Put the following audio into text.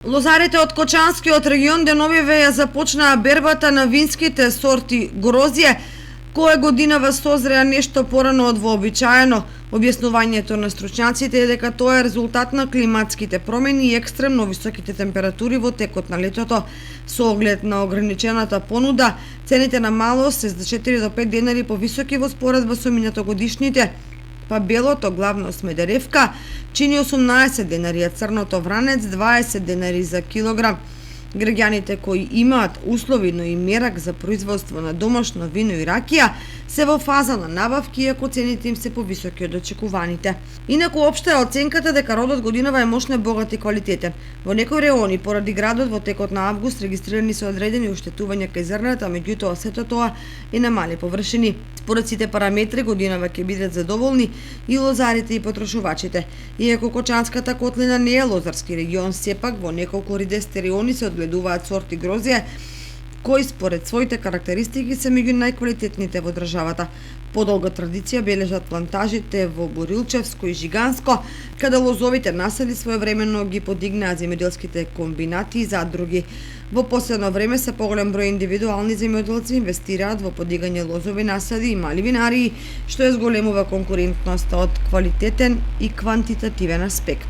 Лозарите од Кочанскиот регион деновиве ја започнаа бербата на винските сорти грозје, кое годинава созреа нешто порано од вообичаено. Објаснувањето на стручњаците е дека тоа е резултат на климатските промени и екстремно високите температури во текот на летото. Со оглед на ограничената понуда, цените на мало се за 4 до 5 денари повисоки во споредба со минатогодишните, па белото, главно смедеревка, чини 18 денари, а црното вранец 20 денари за килограм. Граѓаните кои имаат услови, но и мерак за производство на домашно вино и ракија, се во фаза на набавки, иако цените им се повисоки од очекуваните. Инаку општа е оценката дека родот годинава е мощно богат и квалитетен. Во некои реони, поради градот, во текот на август регистрирани се одредени оштетувања кај зрната, меѓутоа сето тоа е на мали површини. Според сите параметри, годинава ќе бидат задоволни и лозарите и потрошувачите. Иако Кочанската котлина не е лозарски регион, сепак во неколку редести реони се одгледуваат сорти грозје кои според своите карактеристики се меѓу најквалитетните во државата. Подолга традиција бележат плантажите во Борилчевско и Жиганско, каде лозовите насади своевремено ги подигнаа земјоделските комбинати и задруги. Во последно време се поголем број индивидуални земјоделци инвестираат во подигање лозови насади и мали винарии, што ја зголемува конкурентноста од квалитетен и квантитативен аспект.